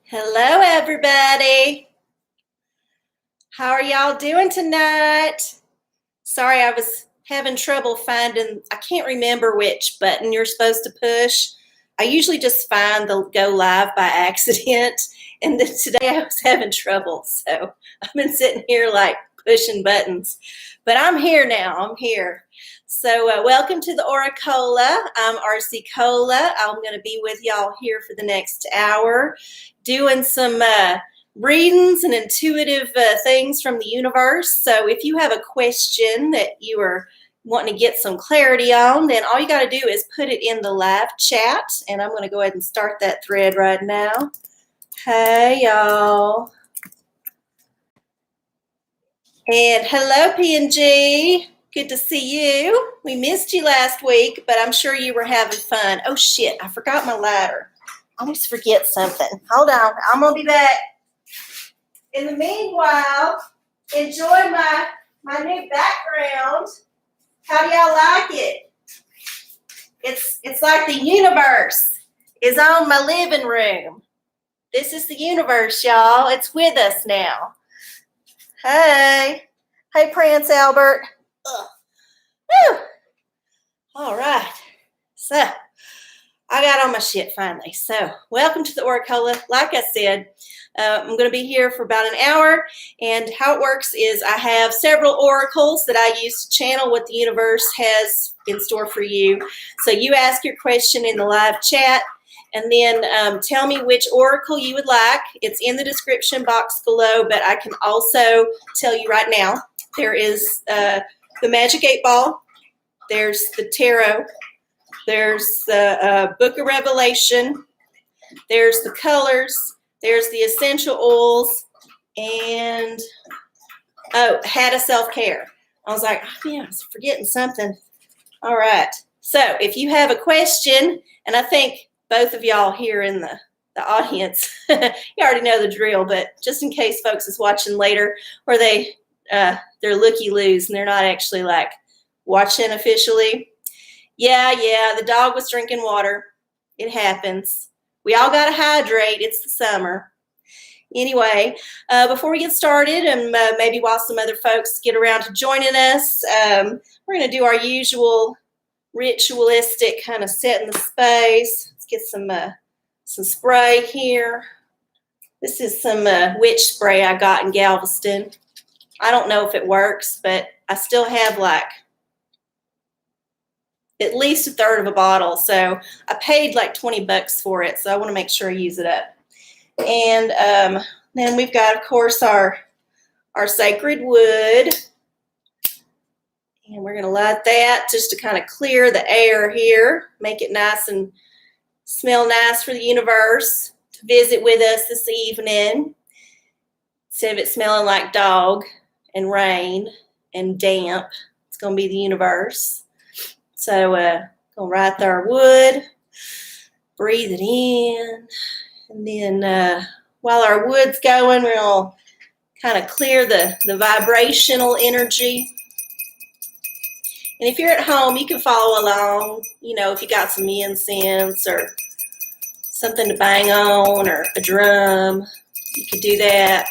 Hello, everybody. How are y'all doing tonight? Sorry, I was having trouble finding, I can't remember which button you're supposed to push. I usually just find the go live by accident, and then today I was having trouble, so I've been sitting here like pushing buttons. But I'm here now, I'm here. So welcome to the OraCola. I'm arcieoracola. I'm going to be with y'all here for the next hour doing some readings and intuitive things from the universe. So if you have a question that you are wanting to get some clarity on, then all you got to do is put it in the live chat, and I'm going to go ahead and start that thread right now. Hey, y'all. And hello, P&G. Good to see you. We missed you last week, but I'm sure you were having fun. Oh, shit, I forgot my ladder. I always forget something. Hold on, I'm going to be back. In the meanwhile, enjoy my new background. How do y'all like it? It's like the universe is on my living room. This is the universe, y'all. It's with us now. Hey. Hey, Prince Albert. Ugh. Woo. All right. So, I got all my shit finally. So, welcome to the OraCola. Like I said, I'm going to be here for about an hour, and how it works is I have several oracles that I use to channel what the universe has in store for you. So you ask your question in the live chat, and then tell me which oracle you would like. It's in the description box below, but I can also tell you right now, there is the Magic 8 Ball, there's the Tarot, there's the Book of Revelation, there's the colors, there's the essential oils, and Had a Self-Care. I was like, oh, man, I was forgetting something. All right. So if you have a question, and I think both of y'all here in the audience, you already know the drill, but just in case folks is watching later, or they're looky-loos and they're not actually like watching officially. Yeah, the dog was drinking water. It happens. We all got to hydrate. It's the summer. Anyway, before we get started, and maybe while some other folks get around to joining us, we're going to do our usual ritualistic kind of setting the space. Let's get some spray here. This is some witch spray I got in Galveston. I don't know if it works, but I still have like at least a third of a bottle. So I paid like $20 for it. So I want to make sure I use it up. And then we've got, of course, our sacred wood. And we're going to light that just to kind of clear the air here, make it nice and smell nice for the universe to visit with us this evening. Instead of it smelling like dog and rain and damp, it's going to be the universe. So going to light our wood, breathe it in. And then while our wood's going, we're going to kind of clear the vibrational energy. And if you're at home, you can follow along, you know, if you got some incense or something to bang on or a drum, you could do that.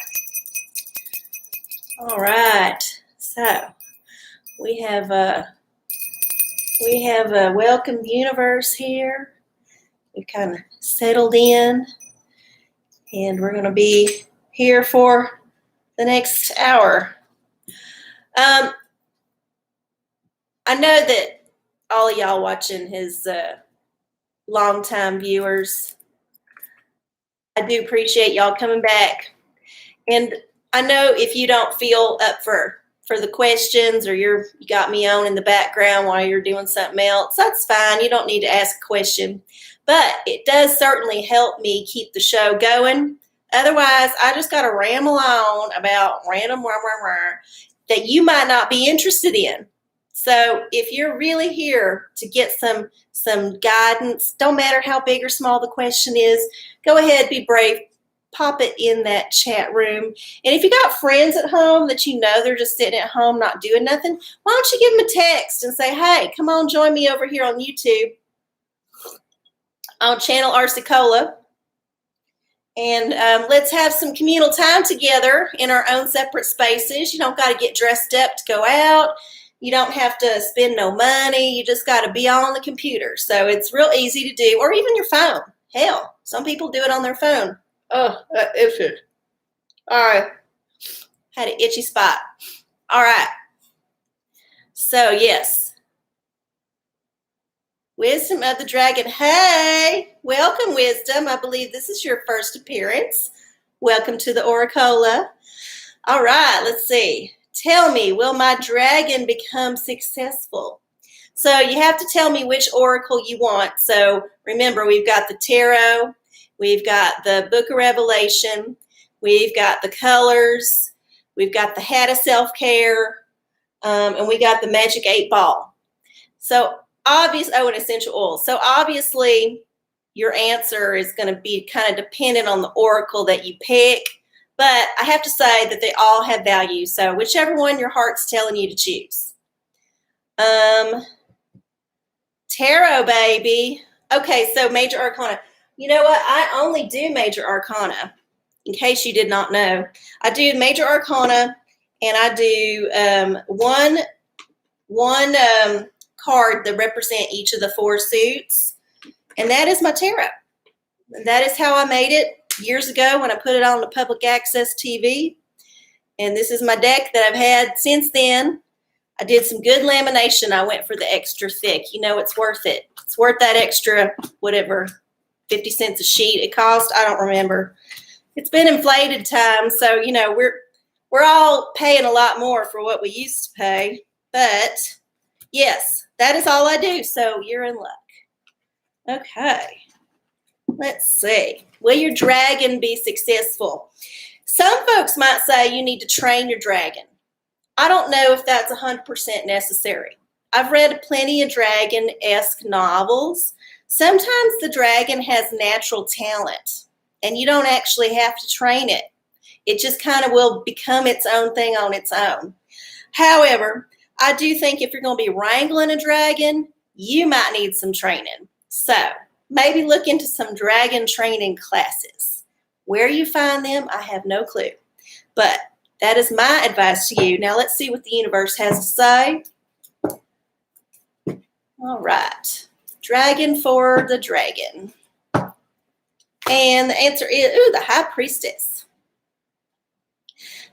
All right, so we have a welcomed universe here. We've kind of settled in, and we're going to be here for the next hour. I know that all of y'all watching is longtime viewers. I do appreciate y'all coming back. And I know if you don't feel up for the questions, or you got me on in the background while you're doing something else, that's fine. You don't need to ask a question. But it does certainly help me keep the show going. Otherwise, I just got to ramble on about random that you might not be interested in. So if you're really here to get some guidance, don't matter how big or small the question is, go ahead, be brave, pop it in that chat room. And if you got friends at home that you know they're just sitting at home not doing nothing, why don't you give them a text and say, hey, come on, join me over here on YouTube on channel arcieoracola. And let's have some communal time together in our own separate spaces. You don't got to get dressed up to go out. You don't have to spend no money. You just got to be on the computer. So it's real easy to do, or even your phone. Hell, some people do it on their phone. Oh, that is it. All right. Had an itchy spot. All right. So, yes. Wisdom of the Dragon. Hey, welcome, Wisdom. I believe this is your first appearance. Welcome to the OraCola. All right, let's see. Tell me, will my dragon become successful? So you have to tell me which oracle you want. So remember, we've got the tarot, we've got the Book of Revelation, we've got the colors, we've got the hat of self-care, and we got the magic 8 ball. So and essential oil. So obviously your answer is going to be kind of dependent on the oracle that you pick. But I have to say that they all have value. So whichever one your heart's telling you to choose. Tarot, baby. Okay, so major arcana. You know what? I only do major arcana, in case you did not know. I do major arcana, and I do one card that represent each of the 4 suits, and that is my tarot. And that is how I made it years ago when I put it on the public access TV. And this is my deck that I've had since then. I did some good lamination. I went for the extra thick. You know, it's worth it. It's worth that extra, whatever, 50 cents a sheet it cost. I don't remember. It's been inflated time, so, you know, we're all paying a lot more for what we used to pay. But, yes, that is all I do, so you're in luck. Okay. Let's see. Will your dragon be successful? Some folks might say you need to train your dragon. I don't know if that's 100% necessary. I've read plenty of dragon-esque novels. Sometimes the dragon has natural talent, and you don't actually have to train it. It just kind of will become its own thing on its own. However, I do think if you're going to be wrangling a dragon, you might need some training. So, maybe look into some dragon training classes. Where you find them, I have no clue. But that is my advice to you. Now let's see what the universe has to say. All right. Dragon for the dragon. And the answer is, the High Priestess.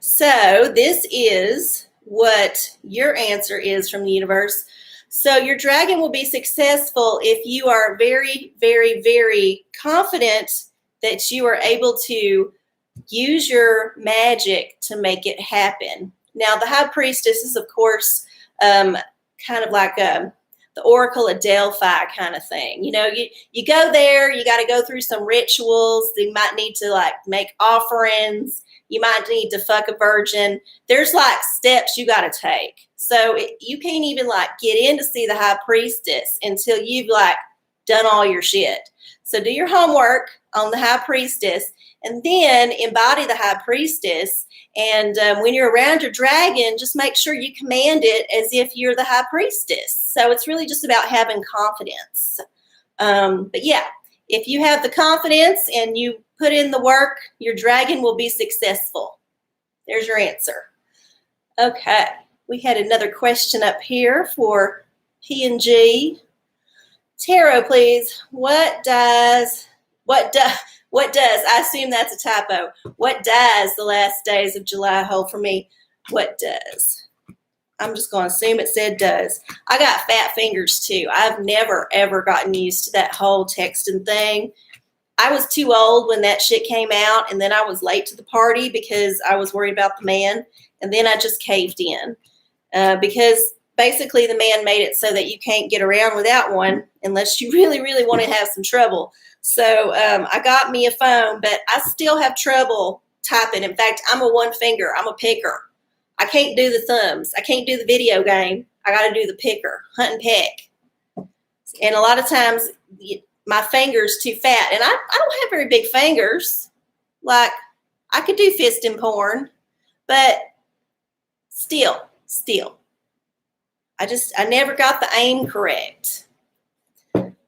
So this is what your answer is from the universe. So your dragon will be successful if you are very, very, very confident that you are able to use your magic to make it happen. Now, the High Priestess is, of course, kind of like the Oracle of Delphi kind of thing. You know, you go there, you got to go through some rituals. You might need to, like, make offerings. You might need to fuck a virgin. There's, like, steps you got to take. So you can't even, like, get in to see the High Priestess until you've, like, done all your shit. So do your homework on the High Priestess, and then embody the High Priestess. And when you're around your dragon, just make sure you command it as if you're the High Priestess. So it's really just about having confidence. But yeah, if you have the confidence and you put in the work, your dragon will be successful. There's your answer. Okay, we had another question up here for P&G. Tarot, please. What does, I assume that's a typo. What does the last days of July hold for me? What does? I'm just going to assume it said does. I got fat fingers too. I've never, ever gotten used to that whole texting thing. I was too old when that shit came out, and then I was late to the party because I was worried about the man, and then I just caved in because basically the man made it so that you can't get around without one unless you really, really want to have some trouble. So I got me a phone, but I still have trouble typing. In fact, I'm a one finger. I'm a picker. I can't do the thumbs. I can't do the video game. I got to do the picker, hunt and peck. And a lot of times my finger's too fat. And I don't have very big fingers. Like, I could do fisting porn, but still. I never got the aim correct.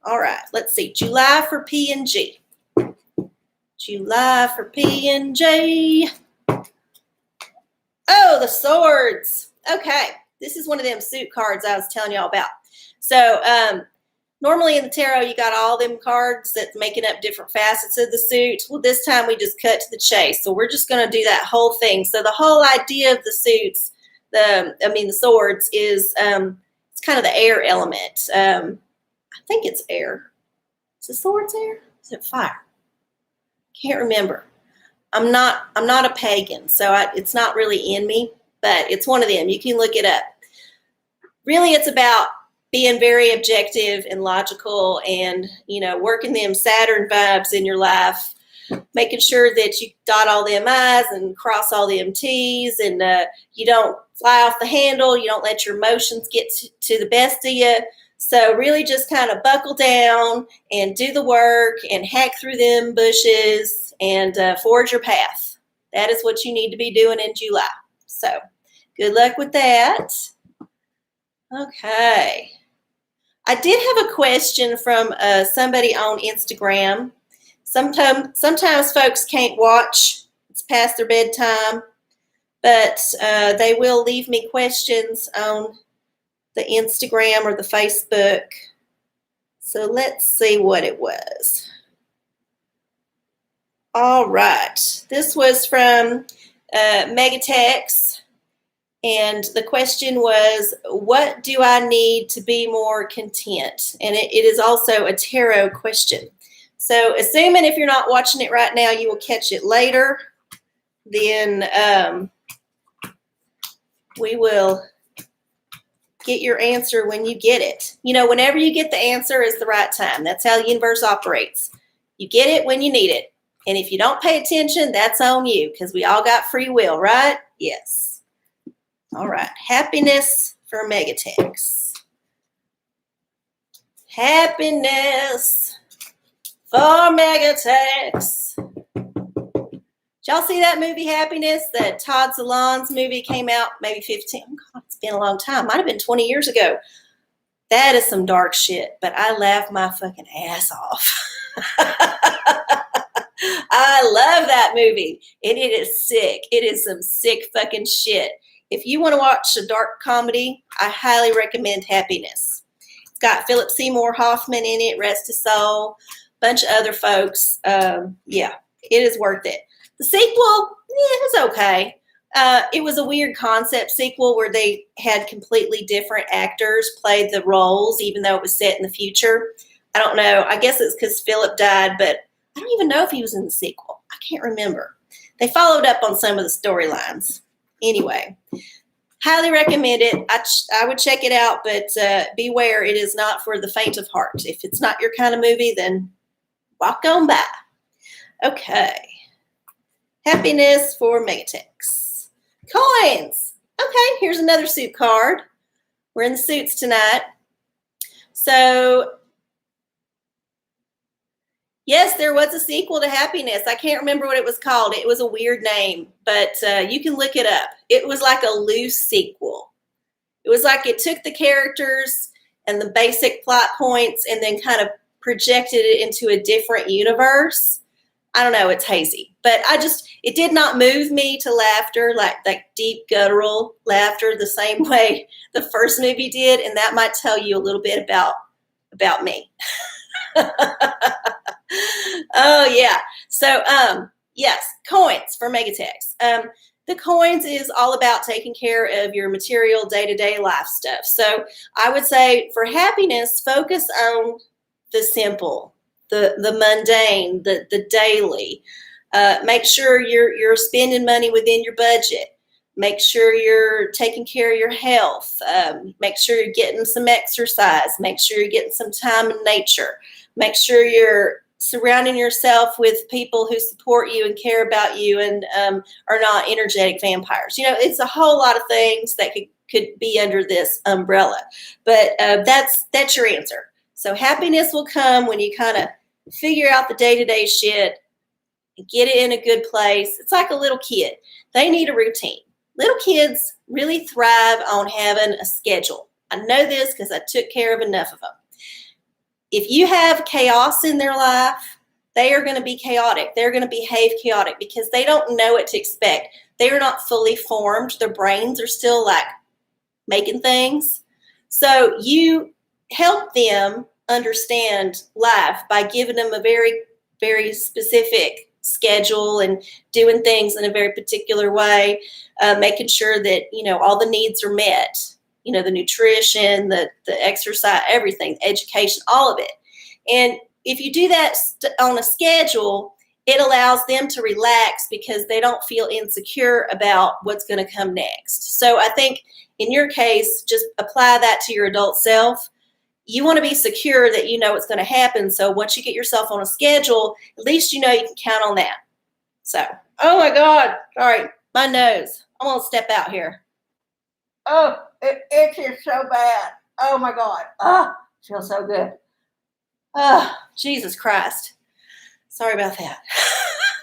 All right, let's see. July for P&G. July for P&J. Oh, the swords. Okay, this is one of them suit cards I was telling y'all about. So normally in the tarot, you got all them cards that's making up different facets of the suit. Well, this time we just cut to the chase. So we're just going to do that whole thing. So the whole idea of the suits, the swords, is it's kind of the air element. I think it's air. Is the swords air? Is it fire? Can't remember. I'm not a pagan, so it's not really in me, but it's one of them. You can look it up. Really, it's about being very objective and logical and, working them Saturn vibes in your life, making sure that you dot all them I's and cross all them T's, and you don't fly off the handle. You don't let your emotions get to the best of you. So really just kind of buckle down and do the work and hack through them bushes and forge your path. That is what you need to be doing in July. So good luck with that. Okay. I did have a question from somebody on Instagram. Sometimes folks can't watch. It's past their bedtime. But they will leave me questions on the Instagram or the Facebook. So let's see what it was. All right. This was from Megatex. And the question was, what do I need to be more content? And it is also a tarot question. So assuming if you're not watching it right now, you will catch it later, then we will get your answer when you get it. Whenever you get the answer is the right time. That's how the universe operates. You get it when you need it. And if you don't pay attention, that's on you, because we all got free will, right? Yes. All right. Happiness for Megatex. Happiness for Megatex. Did y'all see that movie Happiness? That Todd Solondz movie came out maybe 15. Oh God, it's been a long time. Might have been 20 years ago. That is some dark shit, but I laughed my fucking ass off. I love that movie. And it is sick. It is some sick fucking shit. If you want to watch a dark comedy, I highly recommend Happiness. It's got Philip Seymour Hoffman in it, rest his soul, a bunch of other folks. Yeah, it is worth it. The sequel, it was okay. It was a weird concept sequel where they had completely different actors play the roles, even though it was set in the future. I don't know. I guess it's because Philip died, but I don't even know if he was in the sequel. I can't remember. They followed up on some of the storylines. Anyway, highly recommend it. I would check it out, but beware, it is not for the faint of heart. If it's not your kind of movie, then walk on by. Okay. Happiness for Megatex. Coins. Okay, here's another suit card. We're in the suits tonight. So, yes, there was a sequel to Happiness. I can't remember what it was called. It was a weird name, but you can look it up. It was like a loose sequel. It was like it took the characters and the basic plot points and then kind of projected it into a different universe. I don't know. It's hazy. But it did not move me to laughter, like deep guttural laughter, the same way the first movie did. And that might tell you a little bit about me. Oh, yeah. So, yes, coins for Megatex. The coins is all about taking care of your material day-to-day life stuff. So I would say for happiness, focus on the simple, the mundane, the daily. Make sure you're spending money within your budget. Make sure you're taking care of your health. Make sure you're getting some exercise. Make sure you're getting some time in nature. Make sure you're surrounding yourself with people who support you and care about you and are not energetic vampires. It's a whole lot of things that could be under this umbrella. But that's your answer. So happiness will come when you kind of figure out the day-to-day shit and get it in a good place. It's like a little kid. They need a routine. Little kids really thrive on having a schedule. I know this because I took care of enough of them. If you have chaos in their life, they are going to be chaotic. They're going to behave chaotic because they don't know what to expect. They are not fully formed. Their brains are still like making things. So you help them understand life by giving them a very, very specific schedule and doing things in a very particular way, making sure that, all the needs are met, the nutrition, the exercise, everything, education, all of it. And if you do that on a schedule, it allows them to relax because they don't feel insecure about what's going to come next. So I think in your case, just apply that to your adult self. You want to be secure that you know what's going to happen. So once you get yourself on a schedule, at least you know you can count on that. So, oh my God. All right, my nose. I'm going to step out here. Oh, it itches so bad. Oh my God. Oh, feels so good. Oh, Jesus Christ. Sorry about that.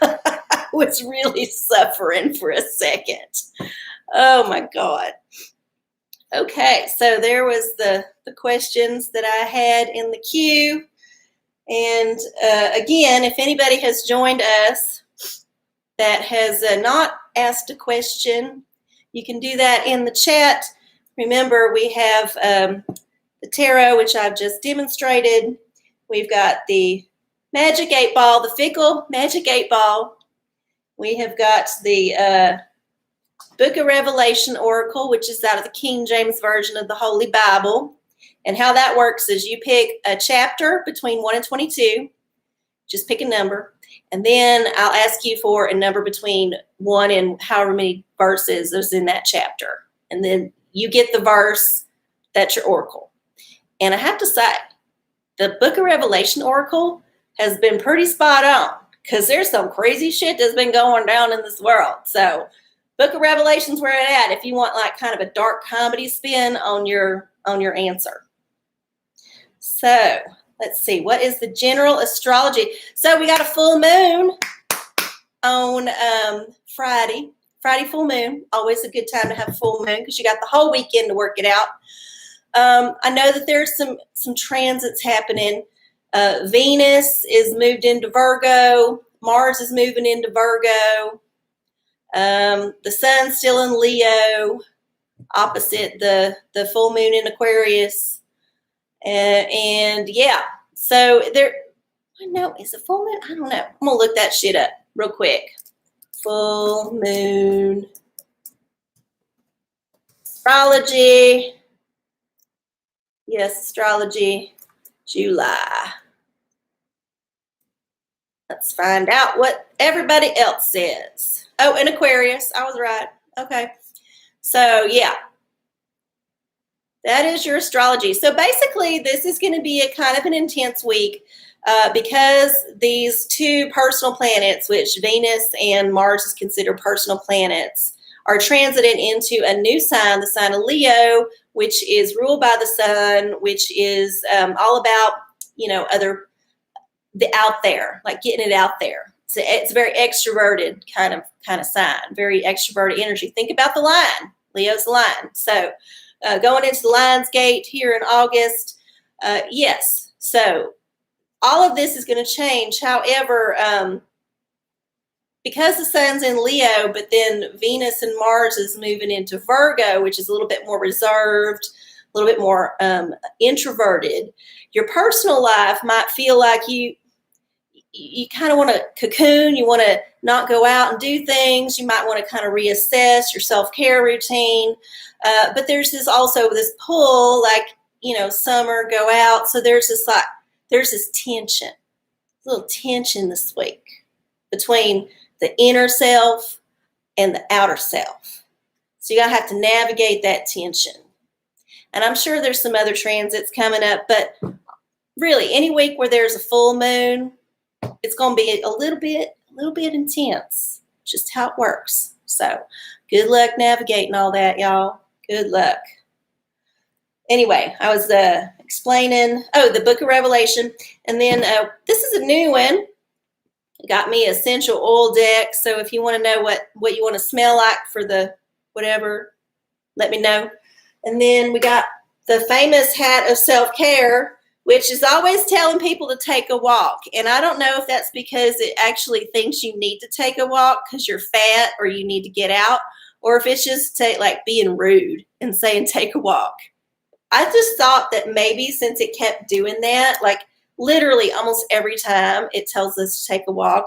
I was really suffering for a second. Oh my God. Okay, so there was the questions that I had in the queue. And again, if anybody has joined us that has not asked a question, you can do that in the chat. Remember, we have the tarot, which I've just demonstrated. We've got the Magic 8 Ball, the fickle Magic 8 Ball. We have got the Book of Revelation Oracle, which is out of the King James Version of the Holy Bible. And how that works is you pick a chapter between 1 and 22. Just pick a number. And then I'll ask you for a number between 1 and however many verses is in that chapter. And then you get the verse, that's your oracle. And I have to say, the Book of Revelation Oracle has been pretty spot on because there's some crazy shit that's been going down in this world. So Book of Revelation's where it's at if you want like kind of a dark comedy spin on your answer. So let's see, what is the general astrology? So we got a full moon on Friday full moon. Always a good time to have a full moon because you got the whole weekend to work it out. I know that there's some transits happening. Venus is moved into Virgo. Mars is moving into Virgo. The sun's still in Leo, opposite the full moon in Aquarius. And yeah, so there, I know, is it full moon? I don't know. I'm going to look that shit up real quick. Full moon astrology. Yes, astrology, July. Let's find out what everybody else says. Oh, and Aquarius. I was right. Okay. So, yeah. That is your astrology. So, basically, this is going to be a kind of an intense week because these two personal planets, which Venus and Mars is considered personal planets, are transiting into a new sign, the sign of Leo, which is ruled by the sun, which is all about, the out there, like getting it out there. So it's a very extroverted kind of sign, very extroverted energy. Think about the lion. Leo's the lion. So going into the Lion's Gate here in August, yes. So all of this is going to change. However, because the sun's in Leo, but then Venus and Mars is moving into Virgo, which is a little bit more reserved, a little bit more introverted, your personal life might feel like you kind of want to cocoon. You want to not go out and do things. You might want to kind of reassess your self-care routine. But there's also this pull, like, summer, go out. So there's this tension, a little tension this week between the inner self and the outer self. So you're going to have to navigate that tension. And I'm sure there's some other transits coming up, but really any week where there's a full moon, it's going to be a little bit intense, just how it works. So good luck navigating all that, y'all. Good luck. Anyway, I was explaining, the Book of Revelation. And then this is a new one. Got me essential oil deck. So if you want to know what you want to smell like for the whatever, let me know. And then we got the famous hat of self-care, which is always telling people to take a walk. And I don't know if that's because it actually thinks you need to take a walk because you're fat or you need to get out, or if it's just like being rude and saying take a walk. I just thought that maybe since it kept doing that, like literally almost every time it tells us to take a walk,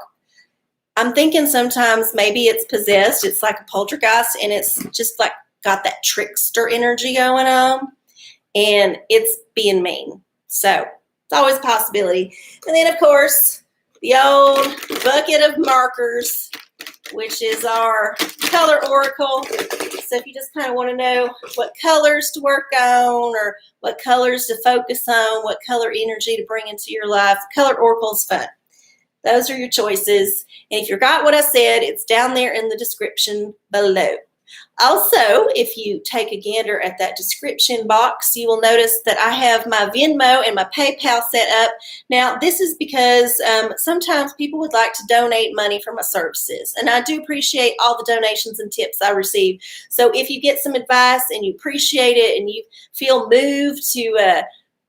I'm thinking sometimes maybe it's possessed. It's like a poltergeist, and it's just like got that trickster energy going on, and it's being mean. So it's always a possibility. And then, of course, the old bucket of markers, which is our color oracle. So if you just kind of want to know what colors to work on or what colors to focus on, what color energy to bring into your life, the color oracle is fun. Those are your choices. And if you forgot what I said, it's down there in the description below. Also, if you take a gander at that description box, you will notice that I have my Venmo and my PayPal set up. Now, this is because sometimes people would like to donate money for my services, and I do appreciate all the donations and tips I receive. So if you get some advice and you appreciate it and you feel moved to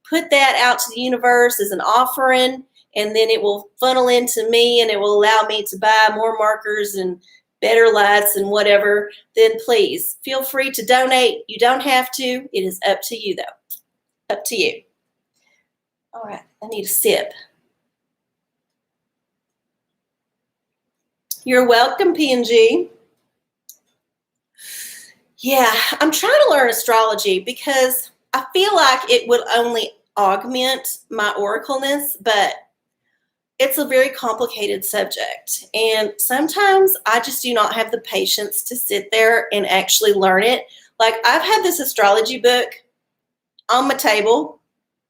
put that out to the universe as an offering, and then it will funnel into me and it will allow me to buy more markers and better lights and whatever, then please feel free to donate. You don't have to. It is up to you, though. Up to you. All right. I need a sip. You're welcome, P&G. Yeah, I'm trying to learn astrology because I feel like it would only augment my oracleness, but it's a very complicated subject, and sometimes I just do not have the patience to sit there and actually learn it. Like, I've had this astrology book on my table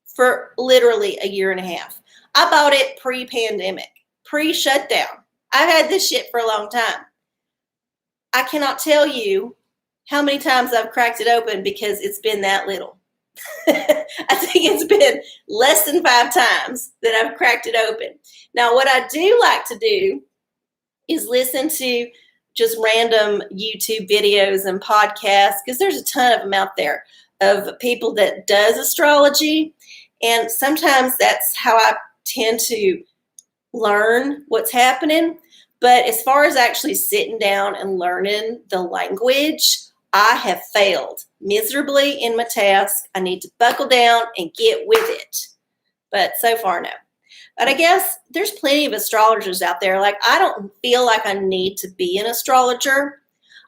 for literally a year and a half. I bought it pre-pandemic, pre-shutdown. I've had this shit for a long time. I cannot tell you how many times I've cracked it open because it's been that little. I think it's been less than 5 times that I've cracked it open. Now, what I do like to do is listen to just random YouTube videos and podcasts, because there's a ton of them out there of people that does astrology. And sometimes that's how I tend to learn what's happening. But as far as actually sitting down and learning the language, I have failed miserably in my task. I need to buckle down and get with it. But so far, no. But I guess there's plenty of astrologers out there. Like, I don't feel like I need to be an astrologer.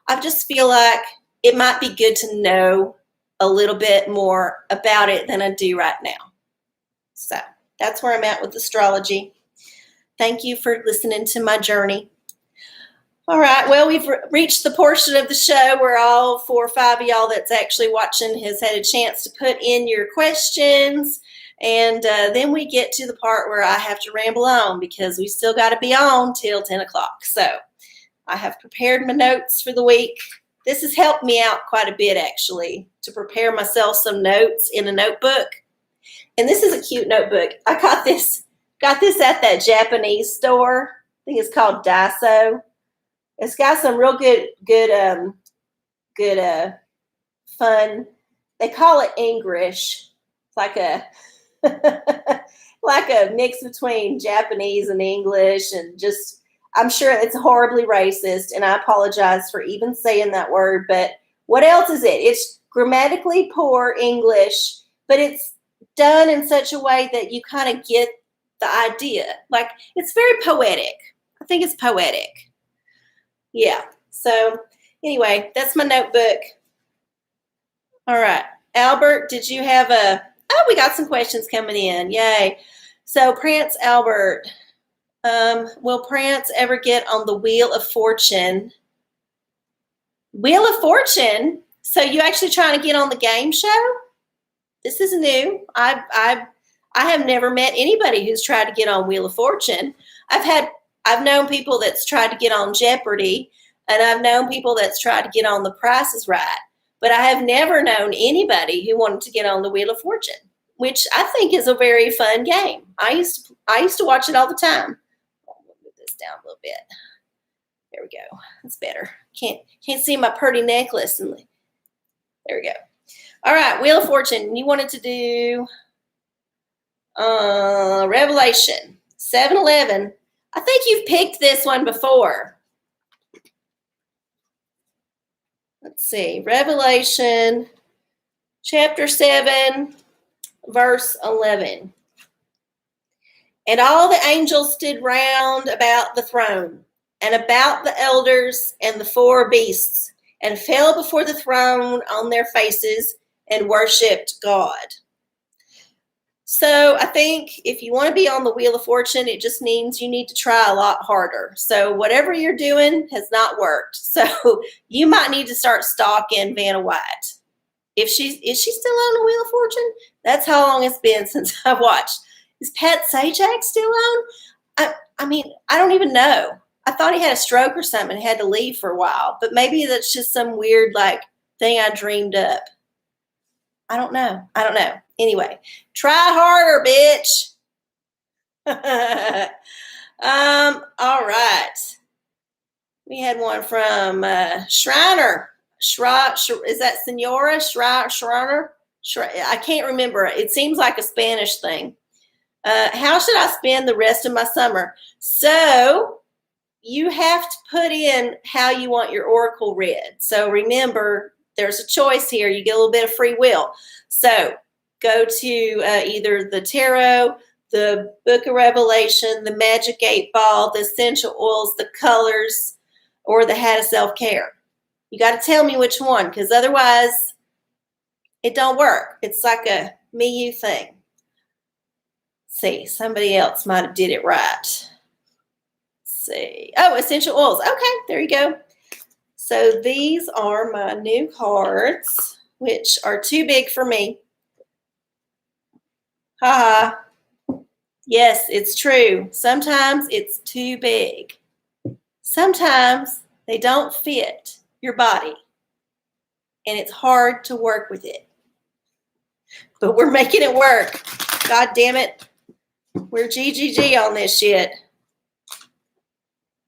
I just feel like it might be good to know a little bit more about it than I do right now. So that's where I'm at with astrology. Thank you for listening to my journey. All right, well, we've reached the portion of the show where all 4 or 5 of y'all that's actually watching has had a chance to put in your questions. And then we get to the part where I have to ramble on because we still got to be on till 10 o'clock. So I have prepared my notes for the week. This has helped me out quite a bit, actually, to prepare myself some notes in a notebook. And this is a cute notebook. I got this at that Japanese store. I think it's called Daiso. It's got some real good fun. They call it English. It's like a like a mix between Japanese and English, and just, I'm sure it's horribly racist, and I apologize for even saying that word, but what else is it? It's grammatically poor English, but it's done in such a way that you kind of get the idea. Like, it's very poetic. I think it's poetic. Yeah. So anyway, that's my notebook. All right. Albert, did you have we got some questions coming in. Yay. So Prance Albert, will Prance ever get on the Wheel of Fortune? Wheel of Fortune? So you actually trying to get on the game show? This is new. I have never met anybody who's tried to get on Wheel of Fortune. I've known people that's tried to get on Jeopardy, and I've known people that's tried to get on The Price is Right, but I have never known anybody who wanted to get on the Wheel of Fortune, which I think is a very fun game. I used to watch it all the time. I'll move this down a little bit. There we go. That's better. Can't see my pretty necklace. There we go. All right, Wheel of Fortune. You wanted to do. Revelation 7:11. I think you've picked this one before. Let's see. Revelation chapter 7, verse 11. And all the angels stood round about the throne and about the elders and the four beasts, and fell before the throne on their faces and worshiped God. So I think if you want to be on the Wheel of Fortune, it just means you need to try a lot harder. So whatever you're doing has not worked. So you might need to start stalking Vanna White. Is she still on the Wheel of Fortune? That's how long it's been since I've watched. Is Pat Sajak still on? I mean, I don't even know. I thought he had a stroke or something and had to leave for a while. But maybe that's just some weird thing I dreamed up. I don't know. Anyway, try harder, bitch. All right. We had one from Shriner. Is that Senora Shriner? I can't remember. It seems like a Spanish thing. How should I spend the rest of my summer? So you have to put in how you want your oracle read. So remember, there's a choice here. You get a little bit of free will. So go to either the tarot, the Book of Revelation, the Magic 8-Ball, the essential oils, the colors, or the Hat of Self-Care. You got to tell me which one, because otherwise it don't work. It's like a me-you thing. See, somebody else might have did it right. Let's see. Oh, essential oils. Okay, there you go. So these are my new cards, which are too big for me. Ha. Yes, it's true. Sometimes it's too big. Sometimes they don't fit your body, and it's hard to work with it. But we're making it work. God damn it. We're GGG on this shit.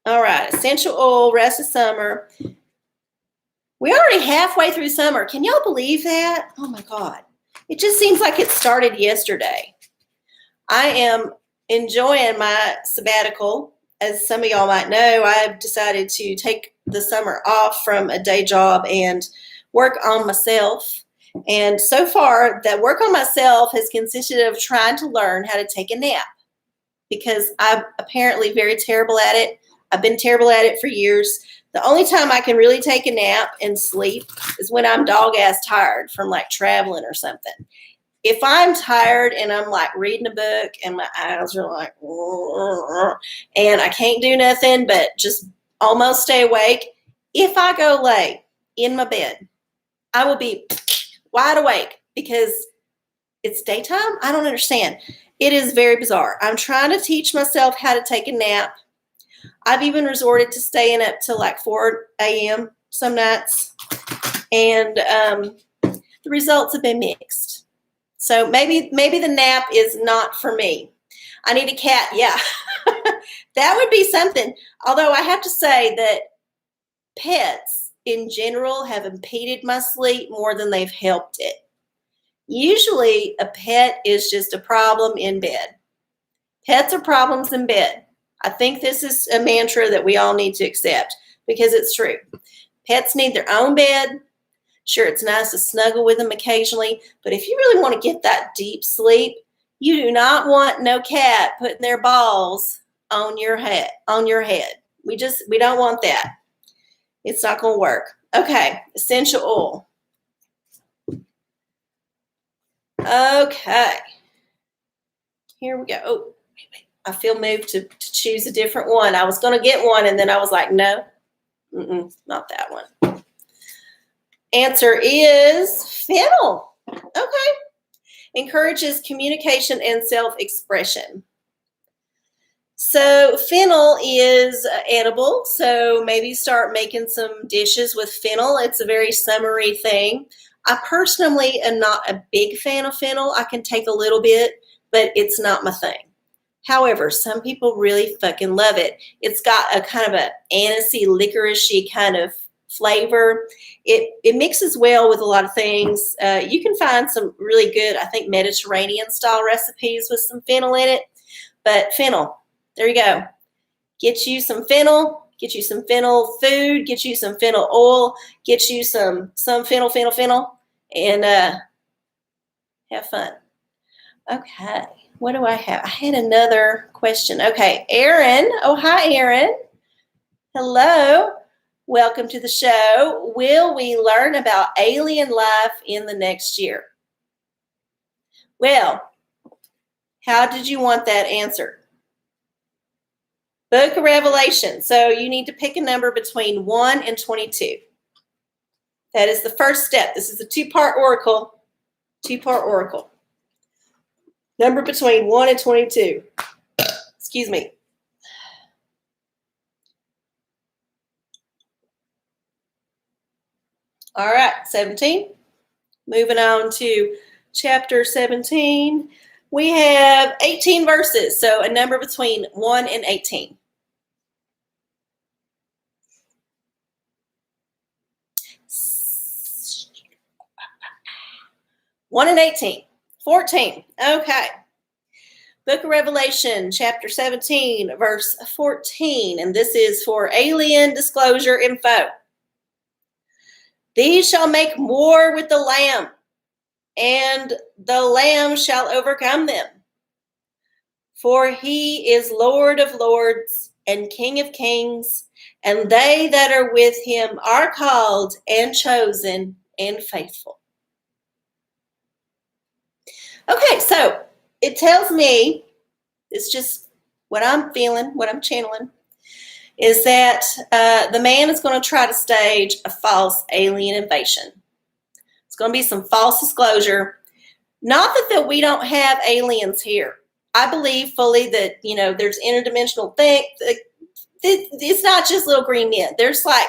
All right, essential oil, rest of summer. We're already halfway through summer. Can y'all believe that? Oh my God. It just seems like it started yesterday. I am enjoying my sabbatical. As some of y'all might know, I've decided to take the summer off from a day job and work on myself. And so far, that work on myself has consisted of trying to learn how to take a nap, because I'm apparently very terrible at it. I've been terrible at it for years. The only time I can really take a nap and sleep is when I'm dog-ass tired from traveling or something. If I'm tired and I'm reading a book and my eyes are and I can't do nothing but just almost stay awake, if I go lay in my bed, I will be wide awake because it's daytime. I don't understand. It is very bizarre. I'm trying to teach myself how to take a nap. I've even resorted to staying up till 4 a.m. some nights, and the results have been mixed. So maybe the nap is not for me. I need a cat. Yeah, that would be something. Although I have to say that pets in general have impeded my sleep more than they've helped it. Usually a pet is just a problem in bed. Pets are problems in bed. I think this is a mantra that we all need to accept because it's true. Pets need their own bed. Sure, it's nice to snuggle with them occasionally, but if you really want to get that deep sleep, you do not want no cat putting their balls on your head. We don't want that. It's not going to work. Okay, essential oil. Okay. Here we go. Oh, wait. I feel moved to choose a different one. I was going to get one, and then I was like, no, not that one. Answer is fennel. Okay. Encourages communication and self-expression. So fennel is edible, so maybe start making some dishes with fennel. It's a very summery thing. I personally am not a big fan of fennel. I can take a little bit, but it's not my thing. However, some people really fucking love it. It's got a kind of an anisey, licoricey kind of flavor. It mixes well with a lot of things. You can find some really good, I think, Mediterranean style recipes with some fennel in it. But fennel, there you go. Get you some fennel. Get you some fennel food. Get you some fennel oil. Get you some fennel, and have fun. Okay, what do I have? I had another question. Okay, Erin. Oh, hi, Erin. Hello. Welcome to the show. Will we learn about alien life in the next year? Well, how did you want that answered? Book of Revelation. So you need to pick a number between 1 and 22. That is the first step. This is a two-part oracle. Number between 1 and 22. Excuse me. All right, 17. Moving on to chapter 17. We have 18 verses, so a number between 1 and 18. 1 and 18. 14. Okay. Book of Revelation, chapter 17, verse 14. And this is for alien disclosure info. These shall make war with the Lamb, and the Lamb shall overcome them. For he is Lord of lords and King of kings, and they that are with him are called and chosen and faithful. Okay, so it tells me, it's just what I'm feeling, what I'm channeling, is that the man is going to try to stage a false alien invasion. It's going to be some false disclosure. Not that we don't have aliens here. I believe fully that, there's interdimensional things. It's not just little green men. There's like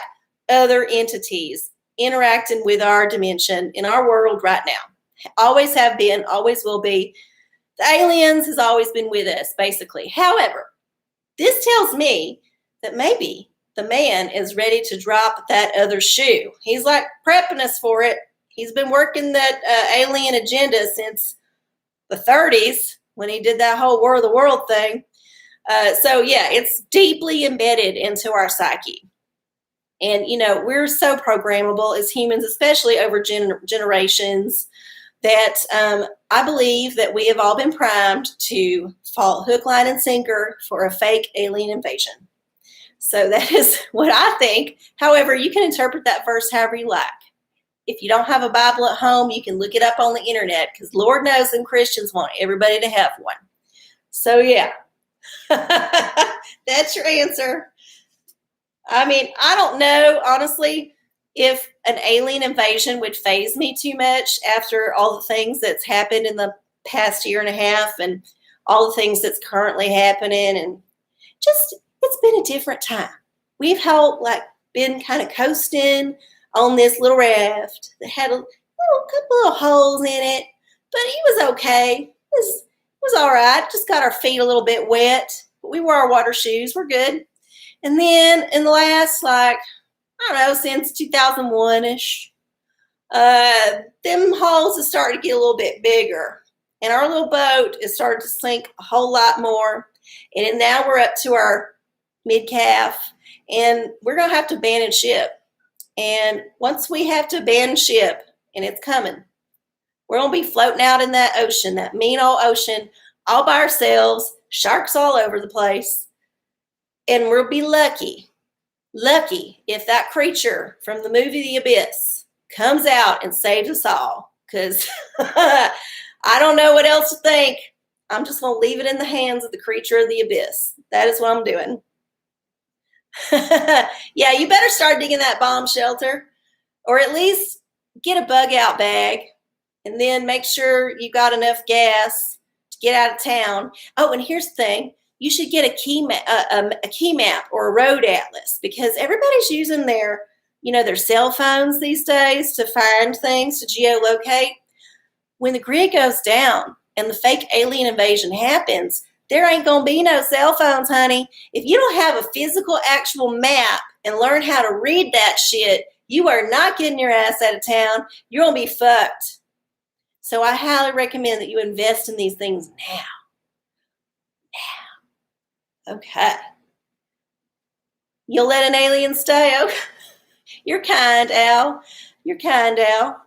other entities interacting with our dimension in our world right now. Always have been, always will be. The aliens has always been with us, basically. However, this tells me that maybe the man is ready to drop that other shoe. He's like prepping us for it. He's been working that alien agenda since the 30s when he did that whole War of the World thing. So yeah, it's deeply embedded into our psyche. And, we're so programmable as humans, especially over generations, that I believe that we have all been primed to fall hook, line, and sinker for a fake alien invasion. So that is what I think. However, you can interpret that verse however you like. If you don't have a Bible at home, you can look it up on the internet, because Lord knows them Christians want everybody to have one. So yeah, that's your answer. I mean, I don't know, honestly, if an alien invasion would faze me too much after all the things that's happened in the past year and a half and all the things that's currently happening. And just, it's been a different time. We've been kind of coasting on this little raft that had a couple of holes in it, but it was okay. It was all right. Just got our feet a little bit wet, but we wore our water shoes. We're good. And then in the last, since 2001-ish, them holes have started to get a little bit bigger. And our little boat has started to sink a whole lot more. And now we're up to our mid-calf, and we're going to have to abandon ship. And once we have to abandon ship, and it's coming, we're going to be floating out in that ocean, that mean old ocean, all by ourselves, sharks all over the place. And we'll be lucky if that creature from the movie The Abyss comes out and saves us all, because I don't know what else to think. I'm just going to leave it in the hands of the creature of the abyss. That is what I'm doing. Yeah, you better start digging that bomb shelter, or at least get a bug out bag, and then make sure you got enough gas to get out of town. Oh, and here's the thing. You should get a key map or a road atlas, because everybody's using their cell phones these days to find things, to geolocate. When the grid goes down and the fake alien invasion happens, there ain't going to be no cell phones, honey. If you don't have a physical, actual map and learn how to read that shit, you are not getting your ass out of town. You're going to be fucked. So I highly recommend that you invest in these things now. Okay. You'll let an alien stay? Okay. You're kind, Al. You're kind, Al.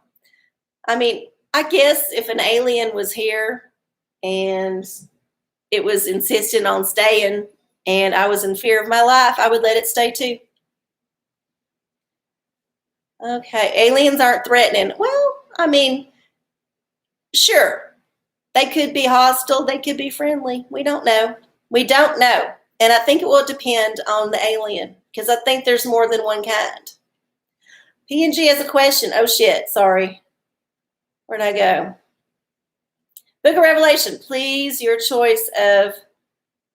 I mean, I guess if an alien was here and it was insistent on staying and I was in fear of my life, I would let it stay too. Okay, aliens aren't threatening. Well, I mean, sure. They could be hostile. They could be friendly. We don't know. We don't know. And I think it will depend on the alien because I think there's more than one kind. P&G has a question. Oh, shit. Sorry. Where'd I go? Book of Revelation. Please, your choice of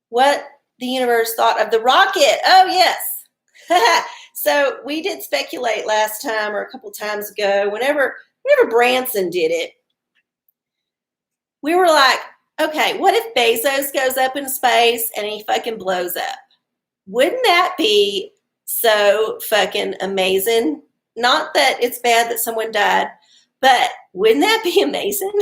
what the universe thought of the rocket. Oh, yes. So we did speculate last time or a couple times ago, whenever Branson did it, we were like, okay, what if Bezos goes up in space and he fucking blows up? Wouldn't that be so fucking amazing? Not that it's bad that someone died, but wouldn't that be amazing?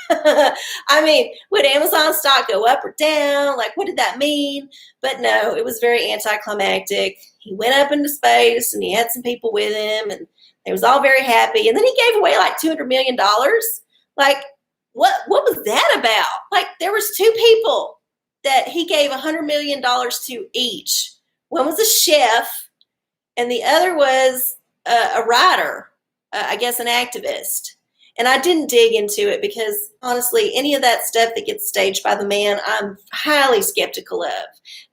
I mean, would Amazon stock go up or down? Like, what did that mean? But no, it was very anticlimactic. He went up into space and he had some people with him and they was all very happy. And then he gave away like $200 million. Like, what was that about? Like, there was two people that he gave $100 million to each. One was a chef and the other was a writer, I guess an activist. And I didn't dig into it because, honestly, any of that stuff that gets staged by the man, I'm highly skeptical of.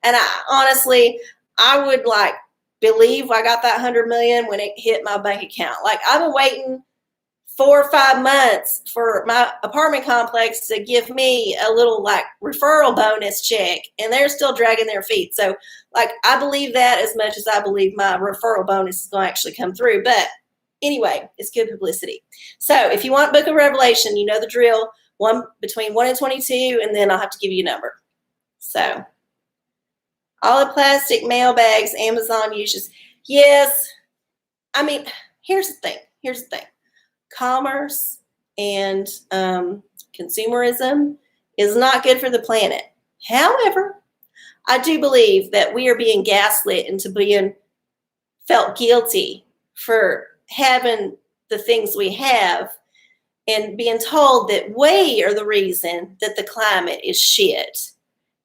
And I would like believe I got that $100 million when it hit my bank account. Like, I've been waiting 4 or 5 months for my apartment complex to give me a little like referral bonus check, and they're still dragging their feet. So, like, I believe that as much as I believe my referral bonus is going to actually come through. But anyway, it's good publicity. So if you want Book of Revelation, you know the drill. Between 1 and 22, and then I'll have to give you a number. So all the plastic mail bags Amazon uses. Yes. I mean, here's the thing. Commerce and consumerism is not good for the planet. However, I do believe that we are being gaslit into being felt guilty for having the things we have and being told that we are the reason that the climate is shit,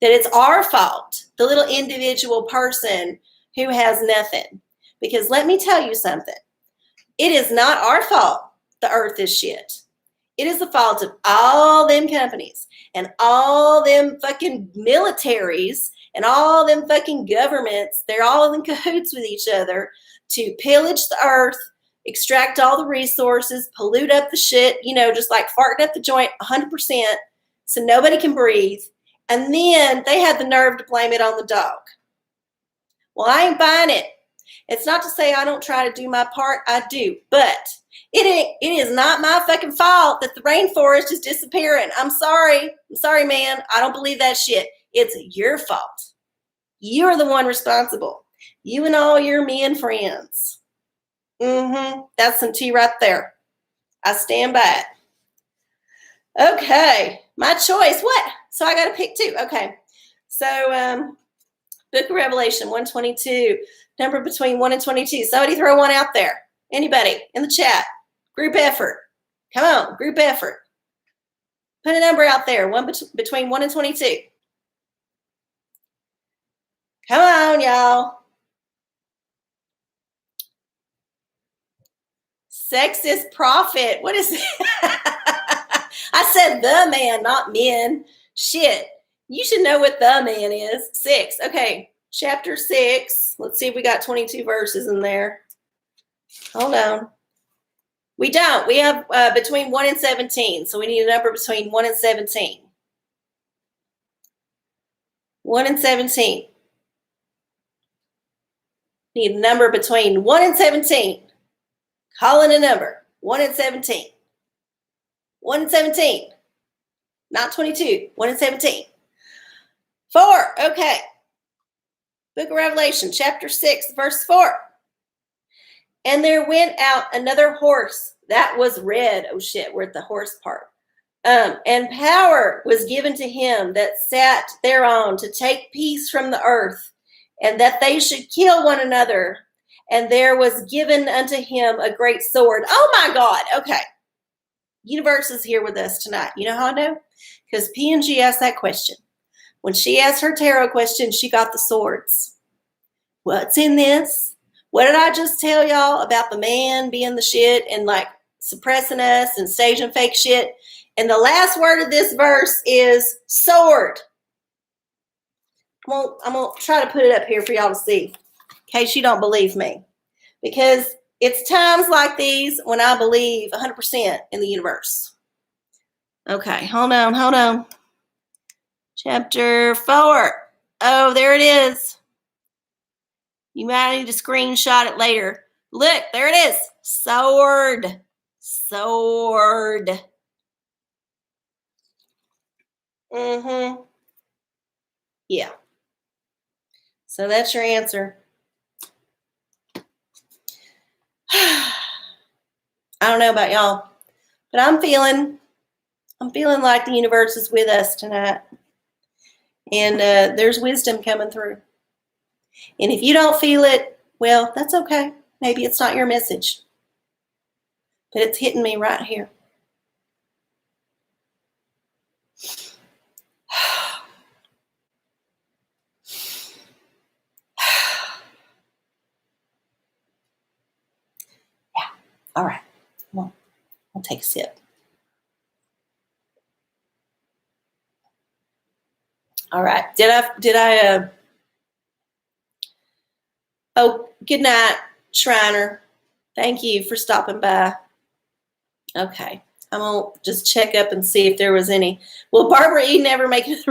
that it's our fault, the little individual person who has nothing. Because let me tell you something. It is not our fault the earth is shit. It is the fault of all them companies and all them fucking militaries and all them fucking governments. They're all in cahoots with each other to pillage the earth, extract all the resources, pollute up the shit, just like farting up the joint 100% so nobody can breathe. And then they had the nerve to blame it on the dog. Well, I ain't buying it. It's not to say I don't try to do my part. I do. But it is not my fucking fault that the rainforest is disappearing. I'm sorry. Man. I don't believe that shit. It's your fault. You're the one responsible. You and all your men friends. That's some tea right there. I stand by it. Okay. My choice. What? So I got to pick two. Okay. So, Book of Revelation 122, number between 1 and 22. Somebody throw one out there. Anybody in the chat. Group effort. Come on, group effort. Put a number out there, between 1 and 22. Come on, y'all. Sexist prophet. What is that? I said the man, not men. Shit. You should know what the man is. 6. Okay. Chapter 6. Let's see if we got 22 verses in there. Hold on. We don't. We have between 1 and 17. So we need a number between 1 and 17. 1 and 17. Need a number between 1 and 17. Call in a number. 1 and 17. 1 and 17. Not 22. 1 and 17. 4. Okay. Book of Revelation, chapter 6, verse 4. And there went out another horse that was red. Oh shit, we're at the horse part. And power was given to him that sat thereon to take peace from the earth, and that they should kill one another. And there was given unto him a great sword. Oh my God. Okay. Universe is here with us tonight. You know how I know? Because P&G asked that question. When she asked her tarot question, she got the swords. What's in this? What did I just tell y'all about the man being the shit and like suppressing us and staging fake shit? And the last word of this verse is sword. I'm going to try to put it up here for y'all to see, in case you don't believe me. Because it's times like these when I believe 100% in the universe. Okay, hold on. Chapter 4. Oh, there it is. You might need to screenshot it later. Look, there it is. Sword. Yeah. So that's your answer. I don't know about y'all, but I'm feeling like the universe is with us tonight. And there's wisdom coming through. And if you don't feel it, well, that's okay. Maybe it's not your message. But it's hitting me right here. Yeah. All right. Well, I'll take a sip. All right. Did I oh, good night, Shriner. Thank you for stopping by. Okay. I'm going to just check up and see if there was any. Will Barbara Eden ever make it?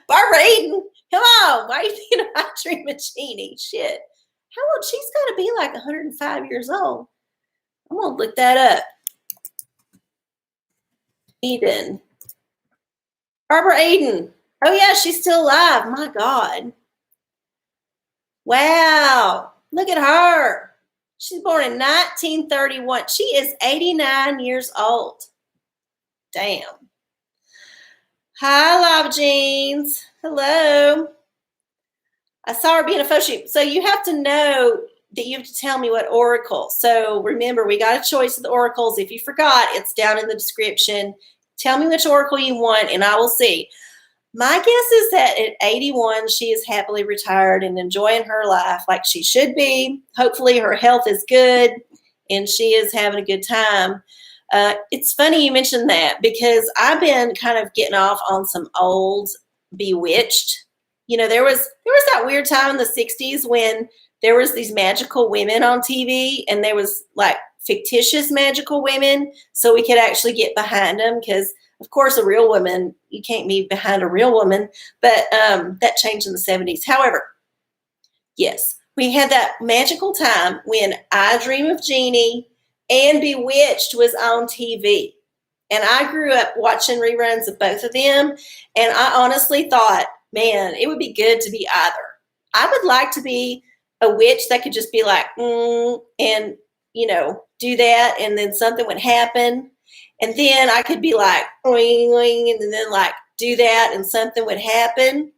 Barbara Eden, come on. Why are you thinking of I Dream of Jeannie? Shit. How old? She's got to be like 105 years old. I'm going to look that up. Eden. Barbara Eden. Oh, yeah, she's still alive. My God. Wow. Look at her. She's born in 1931. She is 89 years old. Damn. Hi, Lava Jeans. Hello. I saw her being a photo shoot. So you have to know that you have to tell me what oracle. So remember, we got a choice of the oracles. If you forgot, it's down in the description. Tell me which oracle you want, and I will see. My guess is that at 81, she is happily retired and enjoying her life like she should be. Hopefully her health is good and she is having a good time. It's funny you mentioned that because I've been kind of getting off on some old Bewitched. You know, there was that weird time in the 60s when there was these magical women on TV and there was like fictitious magical women so we could actually get behind them because of course, a real woman, you can't be behind a real woman, but that changed in the 70s. However, yes, we had that magical time when I Dream of Jeannie and Bewitched was on TV. And I grew up watching reruns of both of them. And I honestly thought, man, it would be good to be either. I would like to be a witch that could just be like, and, you know, do that. And then something would happen. And then I could be like, oing, oing, and then like do that and something would happen.